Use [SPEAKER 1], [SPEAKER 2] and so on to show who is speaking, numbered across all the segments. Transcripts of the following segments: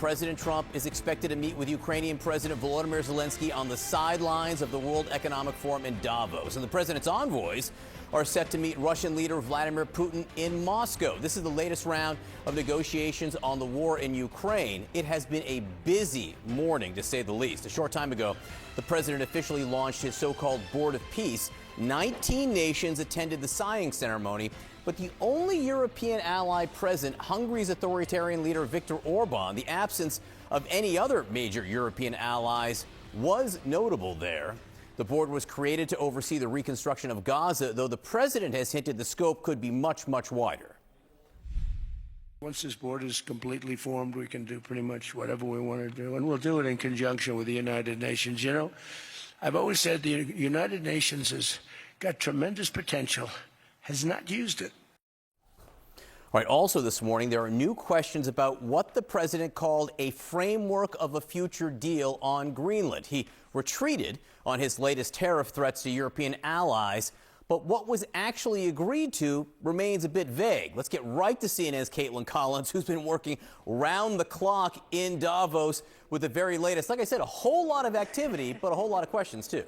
[SPEAKER 1] President Trump is expected to meet with Ukrainian President Volodymyr Zelensky on the sidelines of the World Economic Forum in Davos. And the president's envoys are set to meet Russian leader Vladimir Putin in Moscow. This is the latest round of negotiations on the war in Ukraine. It has been a busy morning, to say the least. A short time ago, the president officially launched his so-called Board of Peace. 19 nations attended the signing ceremony, but the only European ally present, Hungary's authoritarian leader Viktor Orban. The absence of any other major European allies was notable there. The board was created to oversee the reconstruction of Gaza, though the president has hinted the scope could be much, much wider.
[SPEAKER 2] Once this board is completely formed, we can do pretty much whatever we want to do, and we'll do it in conjunction with the United Nations. You know, I've always said the United Nations has got tremendous potential, has not used it.
[SPEAKER 1] All right, also this morning, there are new questions about what the president called a framework of a future deal on Greenland. He retreated on his latest tariff threats to European allies, but what was actually agreed to remains a bit vague. Let's get right to CNN's Caitlin Collins, who's been working round the clock in Davos with the very latest. Like I said, a whole lot of activity, but a whole lot of questions, too.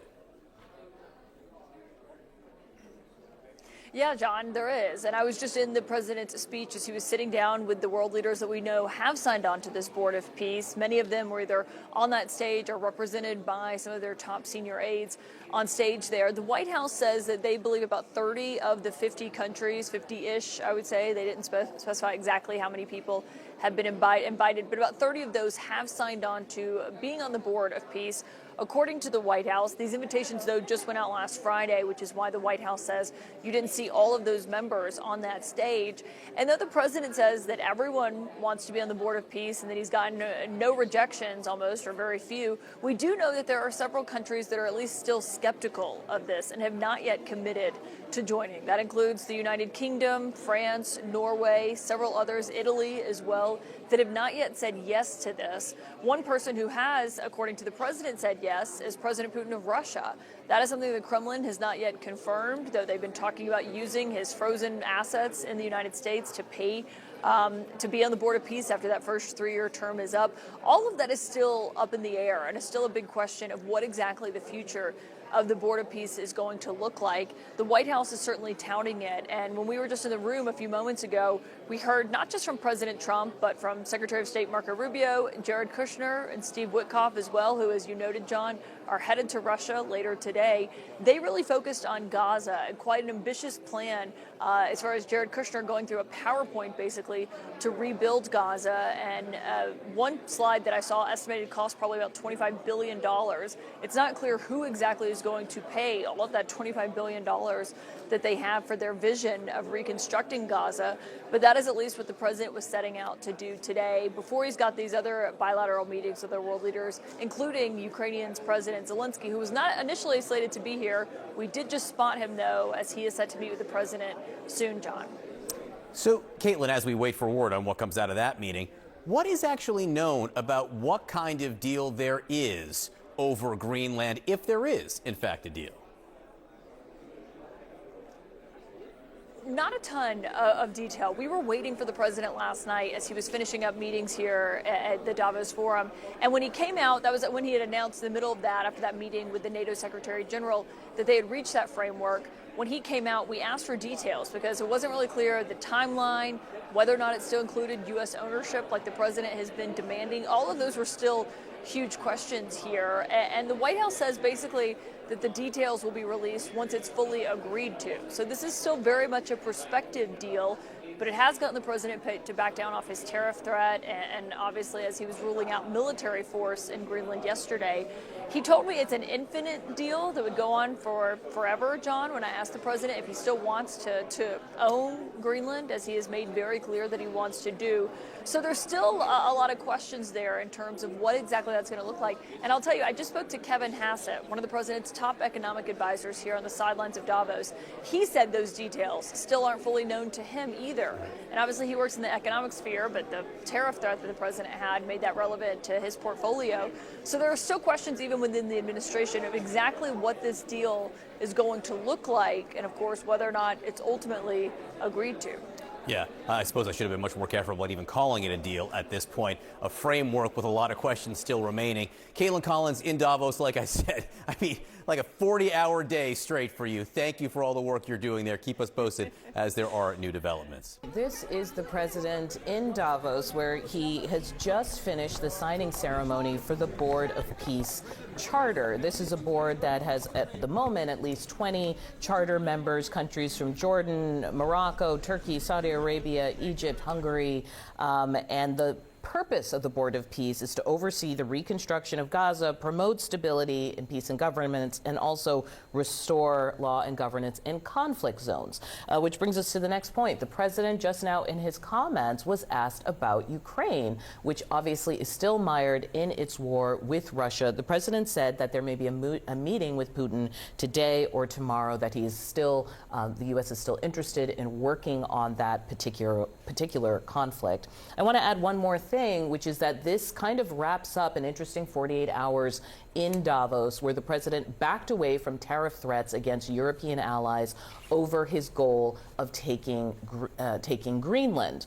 [SPEAKER 3] Yeah, John, there is. And I was just in the president's speech as he was sitting down with the world leaders that we know have signed on to this Board of Peace. Many of them were either on that stage or represented by some of their top senior aides on stage there. The White House says that they believe about 30 of the 50 countries, 50-ish, I would say, they didn't specify exactly how many people have been invited, but about 30 of those have signed on to being on the Board of Peace. According to the White House, these invitations, though, just went out last Friday, which is why the White House says you didn't see all of those members on that stage. And though the president says that everyone wants to be on the Board of Peace and that he's gotten no rejections almost, or very few, we do know that there are several countries that are at least still skeptical of this and have not yet committed to joining. That includes the United Kingdom, France, Norway, several others, Italy as well, that have not yet said yes to this. One person who has, according to the president, said yes is President Putin of Russia. That is something the Kremlin has not yet confirmed, though they've been talking about using his frozen assets in the United States to pay to be on the Board of Peace after that first 3-year term is up. All of that is still up in the air, and it's still a big question of what exactly the future of the Board of Peace is going to look like. The White House is certainly touting it, and when we were just in the room a few moments ago, we heard not just from President Trump, but from Secretary of State Marco Rubio, Jared Kushner, and Steve Witkoff as well, who, as you noted, John, are headed to Russia later today. They really focused on Gaza and quite an ambitious plan as far as Jared Kushner going through a PowerPoint basically to rebuild Gaza. And one slide that I saw estimated cost probably about $25 billion. It's not clear who exactly is going to pay all of that $25 billion that they have for their vision of reconstructing Gaza. But that is at least what the president was setting out to do today before he's got these other bilateral meetings with the world leaders, including Ukrainian's President Zelensky, who was not initially slated to be here. We did just spot him, though, as he is set to meet with the president soon, John.
[SPEAKER 1] So, Caitlin, as we wait for word on what comes out of that meeting, what is actually known about what kind of deal there is over Greenland, if there is, in fact, a deal?
[SPEAKER 3] Not a ton of detail. We were waiting for the president last night as he was finishing up meetings here at the Davos Forum. And when he came out, that was when he had announced in the middle of that, after that meeting with the NATO Secretary General, that they had reached that framework. When he came out, we asked for details because it wasn't really clear the timeline, whether or not it still included U.S. ownership like the president has been demanding. All of those were still huge questions here. And the White House says basically that the details will be released once it's fully agreed to. So this is still very much a prospective deal, but it has gotten the president to back down off his tariff threat. And obviously, as he was ruling out military force in Greenland yesterday, he told me it's an infinite deal that would go on for forever, John, when I asked the president if he still wants to own Greenland, as he has made very clear that he wants to do. So there's still a lot of questions there in terms of what exactly that's going to look like. And I'll tell you, I just spoke to Kevin Hassett, one of the president's top economic advisors here on the sidelines of Davos. He said those details still aren't fully known to him either. And obviously he works in the economic sphere, but the tariff threat that the president had made that relevant to his portfolio. So there are still questions even within the administration of exactly what this deal is going to look like, and of course whether or not it's ultimately agreed to.
[SPEAKER 1] Yeah, I suppose I should have been much more careful about even calling it a deal at this point. A framework with a lot of questions still remaining. Caitlin Collins in Davos, like I said, I mean, like a 40-hour day straight for you. Thank you for all the work you're doing there. Keep us posted as there are new developments.
[SPEAKER 4] This is the president in Davos, where he has just finished the signing ceremony for the Board of Peace Charter. This is a board that has, at the moment, at least 20 charter members, countries from Jordan, Morocco, Turkey, Saudi Arabia, Egypt, Hungary, and the purpose of the Board of Peace is to oversee the reconstruction of Gaza, promote stability and peace and governance, and also restore law and governance in conflict zones. Which brings us to the next point. The president just now in his comments was asked about Ukraine, which obviously is still mired in its war with Russia. The president said that there may be a meeting with Putin today or tomorrow, that he is still, the U.S. is still interested in working on that particular conflict. I want to add one more thing, which is that this kind of wraps up an interesting 48 hours in Davos, where the president backed away from tariff threats against European allies over his goal of taking Greenland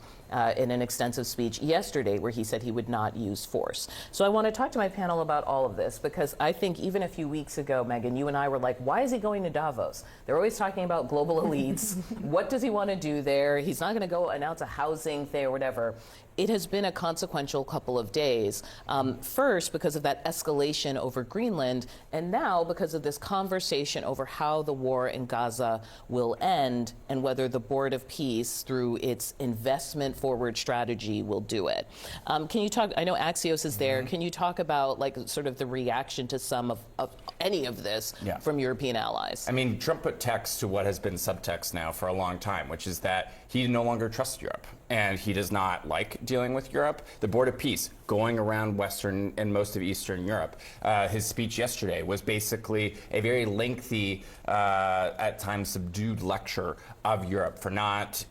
[SPEAKER 4] in an extensive speech yesterday, where he said he would not use force. So I want to talk to my panel about all of this, because I think even a few weeks ago, Megan, you and I were like, why is he going to Davos? They're always talking about global elites. What does he want to do there? He's not going to go announce a housing thing or whatever. It has been a consequential couple of days. First, because of that escalation over Greenland, and now because of this conversation over how the war in Gaza will end and whether the Board of Peace, through its investment forward strategy, will do it. Can you talk, I know Axios is there, can you talk about like sort of the reaction to some of any of this from European allies?
[SPEAKER 5] I mean, Trump put text to what has been subtext now for a long time, which is that he no longer trusts Europe, and he does not like dealing with Europe. The Board of Peace, going around Western and most of Eastern Europe. His speech yesterday was basically a very lengthy, at times subdued lecture of Europe for not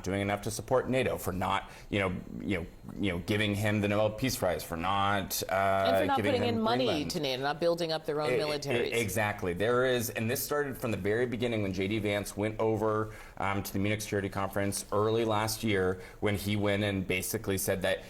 [SPEAKER 5] doing enough to support NATO, for not, giving him the Nobel Peace Prize, for not
[SPEAKER 4] and for not
[SPEAKER 5] giving
[SPEAKER 4] putting
[SPEAKER 5] him
[SPEAKER 4] in money
[SPEAKER 5] Greenland.
[SPEAKER 4] to NATO, not building up their own militaries.
[SPEAKER 5] Exactly. There is, and this started from the very beginning when J.D. Vance went over to the Munich Security Conference early last year, when he went and basically said that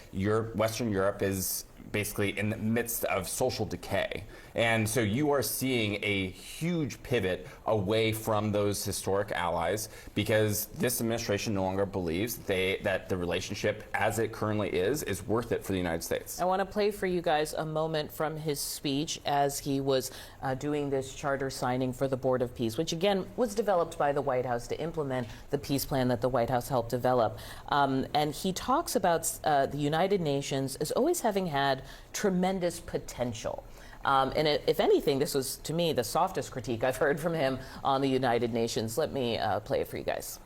[SPEAKER 5] Western Europe is basically in the midst of social decay. And so you are seeing a huge pivot away from those historic allies, because this administration no longer believes that the relationship as it currently is worth it for the United States.
[SPEAKER 4] I want to play for you guys a moment from his speech as he was doing this charter signing for the Board of Peace, which again was developed by the White House to implement the peace plan that the White House helped develop. And he talks about the United Nations as always having had tremendous potential. And if anything, this was, to me, the softest critique I've heard from him on the United Nations. Let me play it for you guys.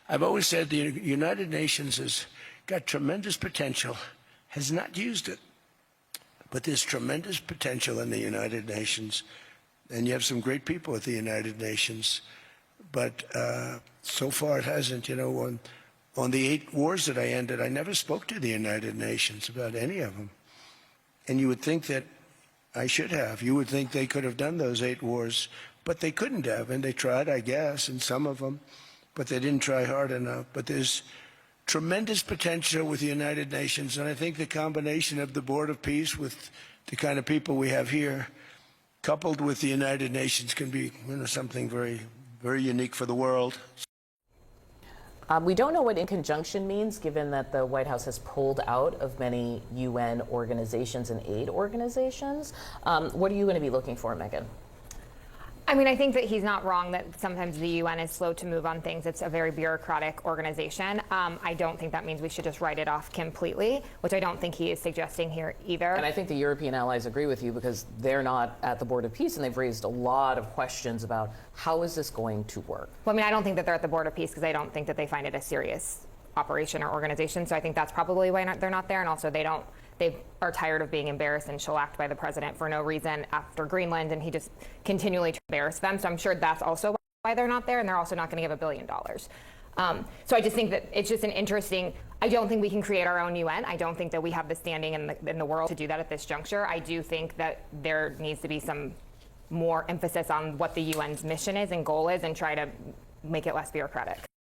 [SPEAKER 2] I've always said the United Nations has got tremendous potential, has not used it. But there's tremendous potential in the United Nations, and you have some great people at the United Nations. But so far it hasn't. On the 8 wars that I ended, I never spoke to the United Nations about any of them. And you would think that I should have. You would think they could have done those 8 wars, but they couldn't have. And they tried, I guess, in some of them, but they didn't try hard enough. But there's tremendous potential with the United Nations, and I think the combination of the Board of Peace with the kind of people we have here, coupled with the United Nations, can be something very, very unique for the world.
[SPEAKER 4] We don't know what in conjunction means, given that the White House has pulled out of many UN organizations and aid organizations. What are you going to be looking for, Megan?
[SPEAKER 6] I mean, I think that he's not wrong that sometimes the UN is slow to move on things. It's a very bureaucratic organization. I don't think that means we should just write it off completely, which I don't think he is suggesting here either.
[SPEAKER 4] And I think the European allies agree with you, because they're not at the Board of Peace, and they've raised a lot of questions about how is this going to work.
[SPEAKER 6] Well, I mean, I don't think that they're at the Board of Peace because I don't think that they find it a serious operation or organization. So I think that's probably why they're not there. And also they are tired of being embarrassed and shellacked by the president for no reason after Greenland, and he just continually embarrassed them. So I'm sure that's also why they're not there, and they're also not going to give $1 billion. So I just think that it's just an interesting. I don't think we can create our own UN. I don't think that we have the standing in the world to do that at this juncture. I do think that there needs to be some more emphasis on what the UN's mission is and goal is, and try to make it less bureaucratic.